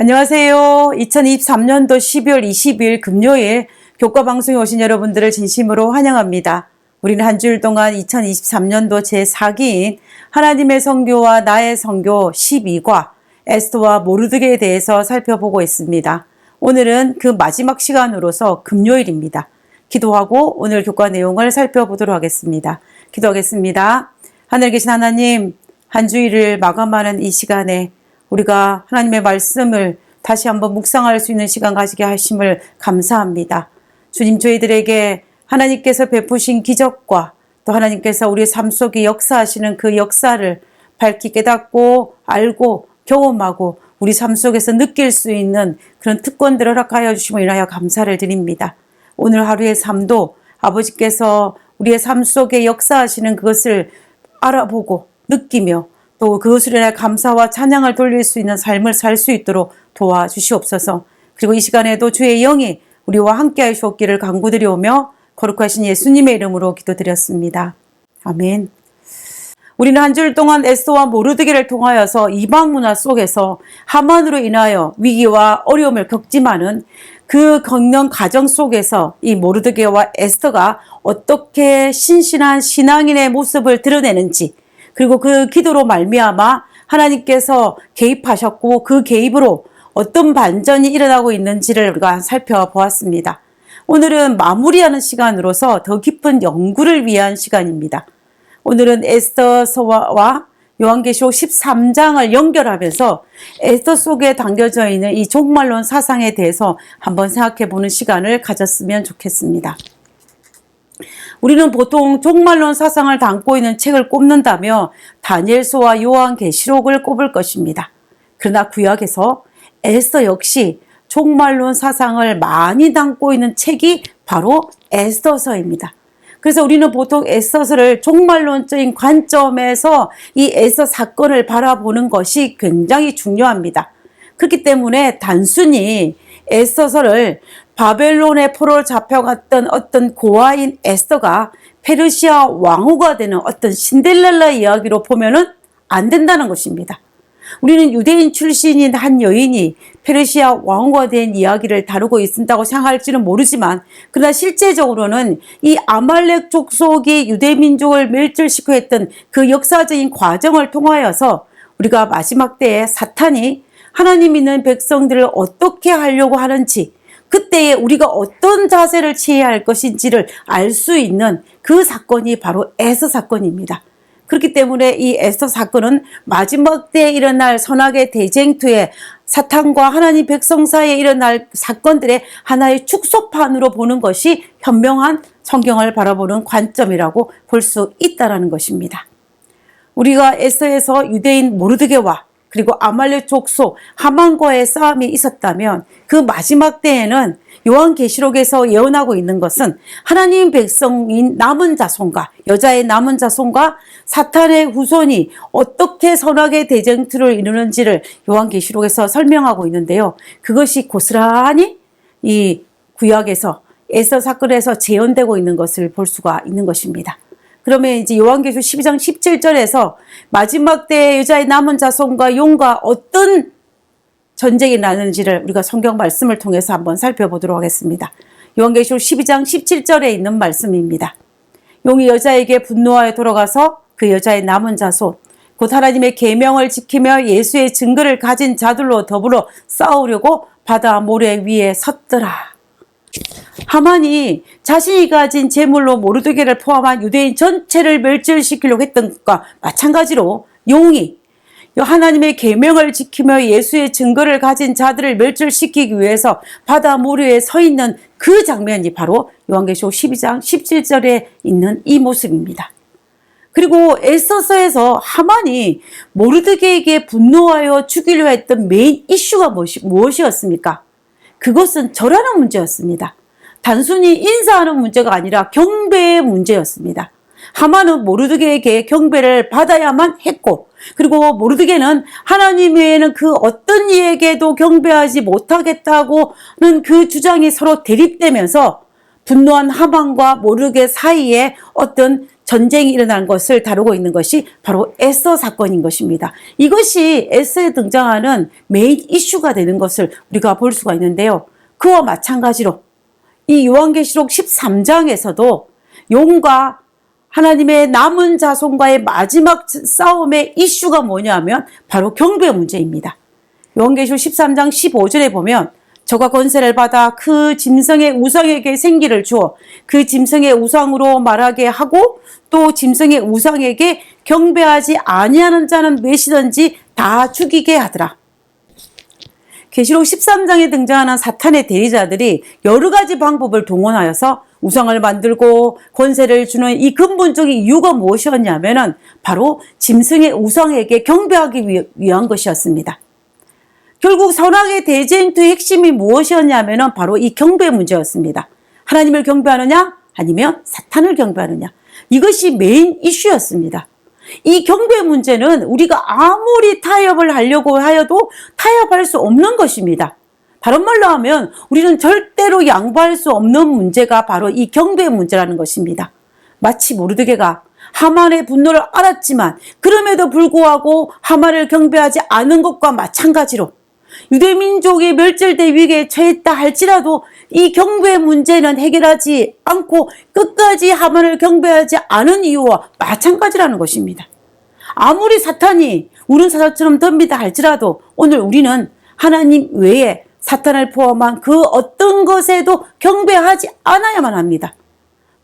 안녕하세요. 2023년도 12월 20일 금요일 교과방송에 오신 여러분들을 진심으로 환영합니다. 우리는 한 주일 동안 2023년도 제4기인 하나님의 선교와 나의 선교 12과 에스더와 모르드게에 대해서 살펴보고 있습니다. 오늘은 그 마지막 시간으로서 금요일입니다. 기도하고 오늘 교과 내용을 살펴보도록 하겠습니다. 기도하겠습니다. 하늘에 계신 하나님, 한 주일을 마감하는 이 시간에 우리가 하나님의 말씀을 다시 한번 묵상할 수 있는 시간 가지게 하심을 감사합니다. 주님, 저희들에게 하나님께서 베푸신 기적과 또 하나님께서 우리의 삶 속에 역사하시는 그 역사를 밝히 깨닫고 알고 경험하고 우리 삶 속에서 느낄 수 있는 그런 특권들을 허락하여 주심을 인하여 감사를 드립니다. 오늘 하루의 삶도 아버지께서 우리의 삶 속에 역사하시는 그것을 알아보고 느끼며 또 그것을 인해 감사와 찬양을 돌릴 수 있는 삶을 살 수 있도록 도와주시옵소서. 그리고 이 시간에도 주의 영이 우리와 함께 하시옵기를 간구드리오며 거룩하신 예수님의 이름으로 기도드렸습니다. 아멘. 우리는 한 주일 동안 에스더와 모르드게를 통하여서 이방 문화 속에서 하만으로 인하여 위기와 어려움을 겪지만은 그 겪는 과정 속에서 이 모르드게와 에스더가 어떻게 신실한 신앙인의 모습을 드러내는지, 그리고 그 기도로 말미암아 하나님께서 개입하셨고 그 개입으로 어떤 반전이 일어나고 있는지를 우리가 살펴보았습니다. 오늘은 마무리하는 시간으로서 더 깊은 연구를 위한 시간입니다. 오늘은 에스더서와 요한계시록 13장을 연결하면서 에스더 속에 담겨져 있는 이 종말론 사상에 대해서 한번 생각해 보는 시간을 가졌으면 좋겠습니다. 우리는 보통 종말론 사상을 담고 있는 책을 꼽는다며 다니엘서와 요한계시록을 꼽을 것입니다. 그러나 구약에서 에스더 역시 종말론 사상을 많이 담고 있는 책이 바로 에스더서입니다. 그래서 우리는 보통 에스더서를 종말론적인 관점에서 이 에스더 사건을 바라보는 것이 굉장히 중요합니다. 그렇기 때문에 단순히 에스더서를 바벨론의 포로로 잡혀갔던 어떤 고아인 에스더가 페르시아 왕후가 되는 어떤 신데렐라 이야기로 보면은 안 된다는 것입니다. 우리는 유대인 출신인 한 여인이 페르시아 왕후가 된 이야기를 다루고 있다고 생각할지는 모르지만, 그러나 실제적으로는 이 아말렉 족속이 유대민족을 멸절시키고 했던 그 역사적인 과정을 통하여서 우리가 마지막 때에 사탄이 하나님 믿는 백성들을 어떻게 하려고 하는지, 그때에 우리가 어떤 자세를 취해야 할 것인지를 알 수 있는 그 사건이 바로 에스더 사건입니다. 그렇기 때문에 이 에스더 사건은 마지막 때에 일어날 선악의 대쟁투에 사탄과 하나님 백성 사이에 일어날 사건들의 하나의 축소판으로 보는 것이 현명한 성경을 바라보는 관점이라고 볼 수 있다는 것입니다. 우리가 에스더에서 유대인 모르드게와 그리고 아말렉 족속 하만과의 싸움이 있었다면 그 마지막 때에는 요한계시록에서 예언하고 있는 것은 하나님 백성인 남은 자손과 여자의 남은 자손과 사탄의 후손이 어떻게 선악의 대쟁투를 이루는지를 요한계시록에서 설명하고 있는데요. 그것이 고스란히 이 구약에서 에스더 사건에서 재현되고 있는 것을 볼 수가 있는 것입니다. 그러면 이제 요한계시록 12장 17절에서 마지막 때 여자의 남은 자손과 용과 어떤 전쟁이 나는지를 우리가 성경 말씀을 통해서 한번 살펴보도록 하겠습니다. 요한계시록 12장 17절에 있는 말씀입니다. 용이 여자에게 분노하여 돌아가서 그 여자의 남은 자손, 곧 하나님의 계명을 지키며 예수의 증거를 가진 자들로 더불어 싸우려고 바다 모래 위에 섰더라. 하만이 자신이 가진 재물로 모르드게를 포함한 유대인 전체를 멸절시키려고 했던 것과 마찬가지로 용이 하나님의 계명을 지키며 예수의 증거를 가진 자들을 멸절시키기 위해서 바다 모래에 서 있는 그 장면이 바로 요한계시록 12장 17절에 있는 이 모습입니다. 그리고 에스더서에서 하만이 모르드게에게 분노하여 죽이려 했던 메인 이슈가 무엇이었습니까? 그것은 절하는 문제였습니다. 단순히 인사하는 문제가 아니라 경배의 문제였습니다. 하만은 모르드게에게 경배를 받아야만 했고, 그리고 모르드게는 하나님 외에는 그 어떤 이에게도 경배하지 못하겠다고는 그 주장이 서로 대립되면서 분노한 하만과 모르드게 사이에 어떤 전쟁이 일어난 것을 다루고 있는 것이 바로 에스더 사건인 것입니다. 이것이 에스더에 등장하는 메인 이슈가 되는 것을 우리가 볼 수가 있는데요. 그와 마찬가지로 이 요한계시록 13장에서도 용과 하나님의 남은 자손과의 마지막 싸움의 이슈가 뭐냐면 바로 경배 문제입니다. 요한계시록 13장 15절에 보면 저가 권세를 받아 그 짐승의 우상에게 생기를 주어 그 짐승의 우상으로 말하게 하고 또 짐승의 우상에게 경배하지 아니하는 자는 몇이든지 다 죽이게 하더라. 계시록 13장에 등장하는 사탄의 대리자들이 여러 가지 방법을 동원하여서 우상을 만들고 권세를 주는 이 근본적인 이유가 무엇이었냐면은 바로 짐승의 우상에게 경배하기 위한 것이었습니다. 결국 선악의 대쟁투의 핵심이 무엇이었냐면은 바로 이 경배 문제였습니다. 하나님을 경배하느냐 아니면 사탄을 경배하느냐, 이것이 메인 이슈였습니다. 이 경배 문제는 우리가 아무리 타협을 하려고 하여도 타협할 수 없는 것입니다. 다른 말로 하면 우리는 절대로 양보할 수 없는 문제가 바로 이 경배 문제라는 것입니다. 마치 모르드게가 하만의 분노를 알았지만 그럼에도 불구하고 하만을 경배하지 않은 것과 마찬가지로 유대민족이 멸절될 위기에 처했다 할지라도 이 경배 문제는 해결하지 않고 끝까지 하만을 경배하지 않은 이유와 마찬가지라는 것입니다. 아무리 사탄이 우는 사자처럼 덤비다 할지라도 오늘 우리는 하나님 외에 사탄을 포함한 그 어떤 것에도 경배하지 않아야만 합니다.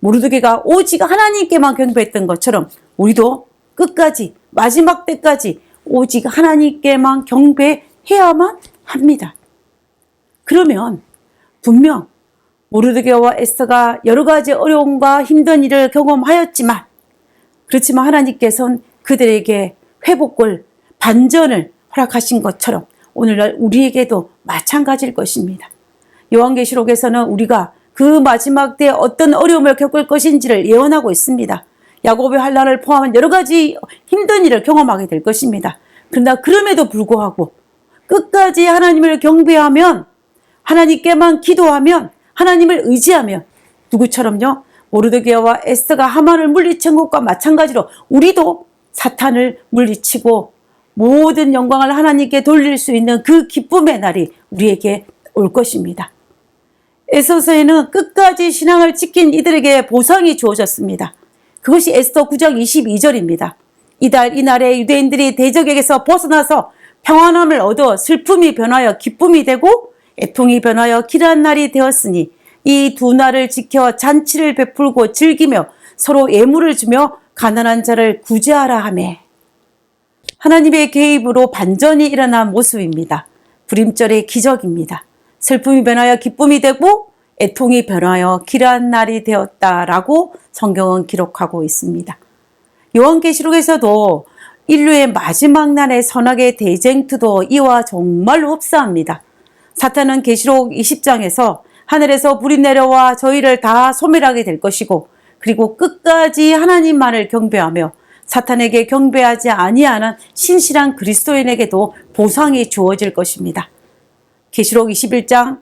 모르드게가 오직 하나님께만 경배했던 것처럼 우리도 끝까지 마지막 때까지 오직 하나님께만 경배해야만 합니다. 그러면 분명 모르드게와 에스더가 여러 가지 어려움과 힘든 일을 경험하였지만, 그렇지만 하나님께서는 그들에게 회복을, 반전을 허락하신 것처럼 오늘날 우리에게도 마찬가지일 것입니다. 요한계시록에서는 우리가 그 마지막 때 어떤 어려움을 겪을 것인지를 예언하고 있습니다. 야곱의 환난을 포함한 여러 가지 힘든 일을 경험하게 될 것입니다. 그러나 그럼에도 불구하고 끝까지 하나님을 경배하면, 하나님께만 기도하면, 하나님을 의지하면, 누구처럼요? 모르드게와 에스더가 하만을 물리친 것과 마찬가지로 우리도 사탄을 물리치고 모든 영광을 하나님께 돌릴 수 있는 그 기쁨의 날이 우리에게 올 것입니다. 에스더서에는 끝까지 신앙을 지킨 이들에게 보상이 주어졌습니다. 그것이 에스더 9장 22절입니다. 이날에 유대인들이 대적에게서 벗어나서 평안함을 얻어 슬픔이 변하여 기쁨이 되고 애통이 변하여 길한 날이 되었으니 이 두 날을 지켜 잔치를 베풀고 즐기며 서로 예물을 주며 가난한 자를 구제하라 하매. 하나님의 개입으로 반전이 일어난 모습입니다. 불임절의 기적입니다. 슬픔이 변하여 기쁨이 되고 애통이 변하여 길한 날이 되었다라고 성경은 기록하고 있습니다. 요한계시록에서도 인류의 마지막 날의 선악의 대쟁투도 이와 정말로 흡사합니다. 사탄은 계시록 20장에서 하늘에서 불이 내려와 저희를 다 소멸하게 될 것이고, 그리고 끝까지 하나님만을 경배하며 사탄에게 경배하지 아니하는 신실한 그리스도인에게도 보상이 주어질 것입니다. 계시록 21장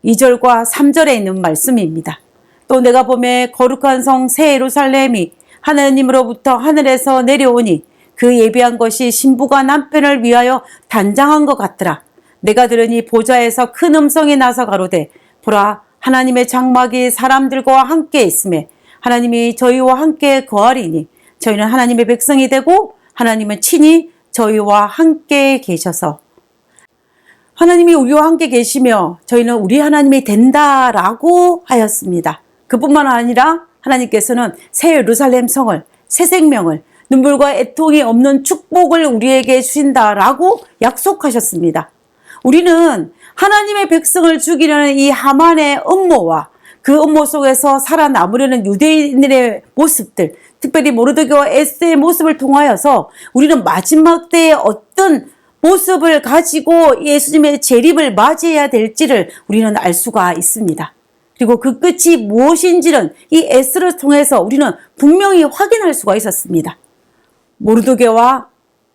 2절과 3절에 있는 말씀입니다. 또 내가 보매 거룩한 성 새 예루살렘이 하나님으로부터 하늘에서 내려오니 그 예비한 것이 신부가 남편을 위하여 단장한 것 같더라. 내가 들으니 보좌에서 큰 음성이 나서 가로되 보라, 하나님의 장막이 사람들과 함께 있으매 하나님이 저희와 함께 거하리니 저희는 하나님의 백성이 되고 하나님은 친히 저희와 함께 계셔서, 하나님이 우리와 함께 계시며 저희는 우리 하나님이 된다라고 하였습니다. 그뿐만 아니라 하나님께서는 새 예루살렘 성을, 새 생명을, 눈물과 애통이 없는 축복을 우리에게 주신다라고 약속하셨습니다. 우리는 하나님의 백성을 죽이려는 이 하만의 음모와 그 음모 속에서 살아남으려는 유대인들의 모습들, 특별히 모르드게와 에스더의 모습을 통하여서 우리는 마지막 때에 어떤 모습을 가지고 예수님의 재림을 맞이해야 될지를 우리는 알 수가 있습니다. 그리고 그 끝이 무엇인지는 이 에스더를 통해서 우리는 분명히 확인할 수가 있었습니다. 모르드게와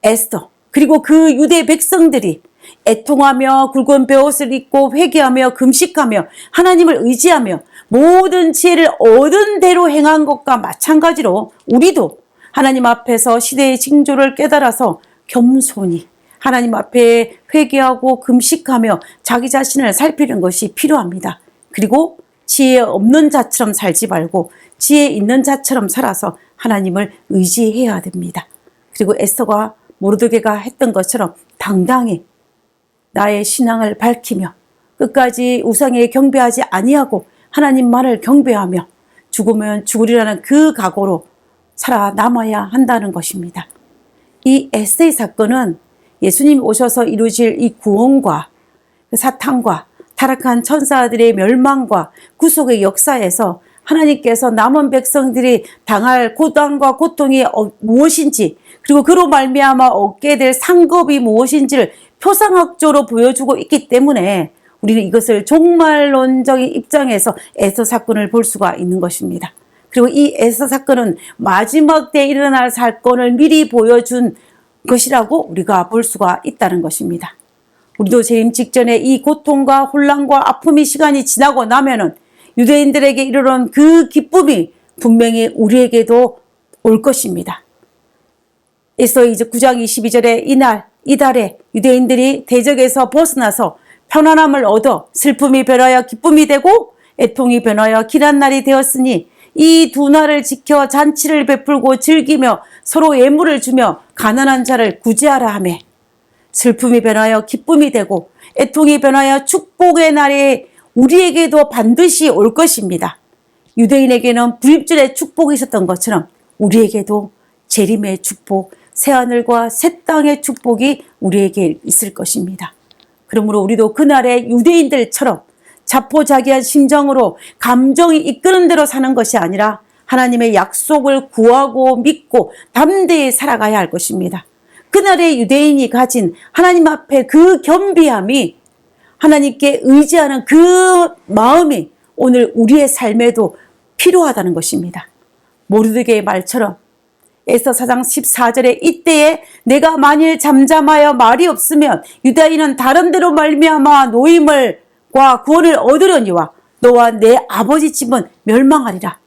에스더, 그리고 그 유대 백성들이 애통하며 굵은 베옷을 입고 회개하며 금식하며 하나님을 의지하며 모든 지혜를 얻은 대로 행한 것과 마찬가지로 우리도 하나님 앞에서 시대의 징조를 깨달아서 겸손히 하나님 앞에 회개하고 금식하며 자기 자신을 살피는 것이 필요합니다. 그리고 지혜 없는 자처럼 살지 말고 지혜 있는 자처럼 살아서 하나님을 의지해야 됩니다. 그리고 에스더가 모르드게가 했던 것처럼 당당히 나의 신앙을 밝히며 끝까지 우상에 경배하지 아니하고 하나님만을 경배하며 죽으면 죽으리라는 그 각오로 살아남아야 한다는 것입니다. 이 에스더의 사건은 예수님이 오셔서 이루실 이 구원과 사탄과 타락한 천사들의 멸망과 구속의 역사에서 하나님께서 남은 백성들이 당할 고난과 고통이 무엇인지, 그리고 그로 말미암아 얻게 될 상급이 무엇인지를 표상학적으로 보여주고 있기 때문에 우리는 이것을 종말론적인 입장에서 에스더 사건을 볼 수가 있는 것입니다. 그리고 이 에스더 사건은 마지막 때에 일어날 사건을 미리 보여준 것이라고 우리가 볼 수가 있다는 것입니다. 우리도 재림 직전에 이 고통과 혼란과 아픔의 시간이 지나고 나면은 유대인들에게 이르는 그 기쁨이 분명히 우리에게도 올 것입니다. 에스더 9장 22절에 이달에 유대인들이 대적에서 벗어나서 편안함을 얻어 슬픔이 변하여 기쁨이 되고 애통이 변하여 길한 날이 되었으니 이 두 날을 지켜 잔치를 베풀고 즐기며 서로 예물을 주며 가난한 자를 구제하라 하며, 슬픔이 변하여 기쁨이 되고 애통이 변하여 축복의 날이 우리에게도 반드시 올 것입니다. 유대인에게는 불입절의 축복이 있었던 것처럼 우리에게도 재림의 축복, 새하늘과 새 땅의 축복이 우리에게 있을 것입니다. 그러므로 우리도 그날의 유대인들처럼 자포자기한 심정으로 감정이 이끄는 대로 사는 것이 아니라 하나님의 약속을 구하고 믿고 담대히 살아가야 할 것입니다. 그날의 유대인이 가진 하나님 앞에 그 겸비함이, 하나님께 의지하는 그 마음이 오늘 우리의 삶에도 필요하다는 것입니다. 모르드게의 말처럼 에스더 4장 14절에 이때에 내가 만일 잠잠하여 말이 없으면 유다인은 다른 데로 말미암아 노임과 구원을 얻으려니와 너와 내 아버지 집은 멸망하리라.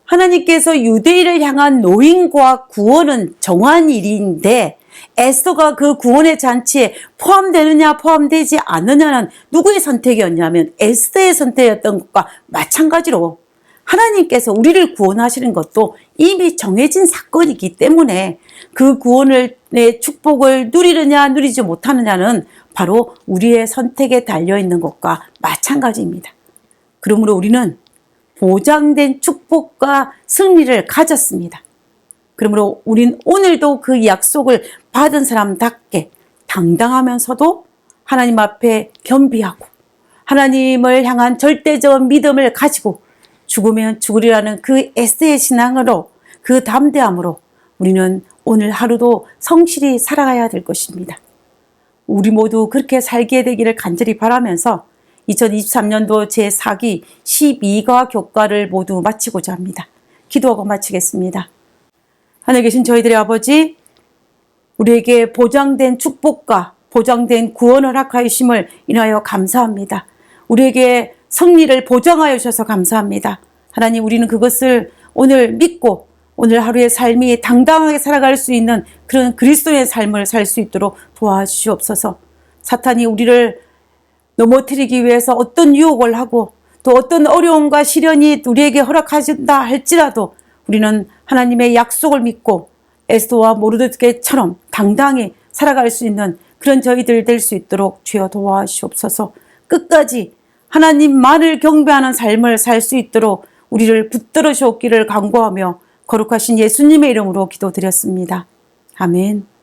하나님께서 유대인을 향한 노임과 구원은 정한 일인데 에스더가 그 구원의 잔치에 포함되느냐 포함되지 않느냐는 누구의 선택이었냐면 에스더의 선택이었던 것과 마찬가지로 하나님께서 우리를 구원하시는 것도 이미 정해진 사건이기 때문에 그 구원의 축복을 누리느냐 누리지 못하느냐는 바로 우리의 선택에 달려있는 것과 마찬가지입니다. 그러므로 우리는 보장된 축복과 승리를 가졌습니다. 그러므로 우린 오늘도 그 약속을 받은 사람답게 당당하면서도 하나님 앞에 겸비하고 하나님을 향한 절대적 믿음을 가지고 죽으면 죽으리라는 그 에스더의 신앙으로, 그 담대함으로 우리는 오늘 하루도 성실히 살아가야 될 것입니다. 우리 모두 그렇게 살게 되기를 간절히 바라면서 2023년도 제4기 12과 교과를 모두 마치고자 합니다. 기도하고 마치겠습니다. 하늘에 계신 저희들의 아버지, 우리에게 보장된 축복과 보장된 구원을 허락하심을 인하여 감사합니다. 우리에게 승리를 보장하여 주셔서 감사합니다. 하나님, 우리는 그것을 오늘 믿고 오늘 하루의 삶이 당당하게 살아갈 수 있는 그런 그리스도의 삶을 살 수 있도록 도와주시옵소서. 사탄이 우리를 넘어뜨리기 위해서 어떤 유혹을 하고 또 어떤 어려움과 시련이 우리에게 허락하신다 할지라도 우리는 하나님의 약속을 믿고 에스더와 모르드게처럼 당당히 살아갈 수 있는 그런 저희들 될 수 있도록 주여 도와주시옵소서. 끝까지 하나님만을 경배하는 삶을 살 수 있도록 우리를 붙들어 주옵기를 간구하며 거룩하신 예수님의 이름으로 기도드렸습니다. 아멘.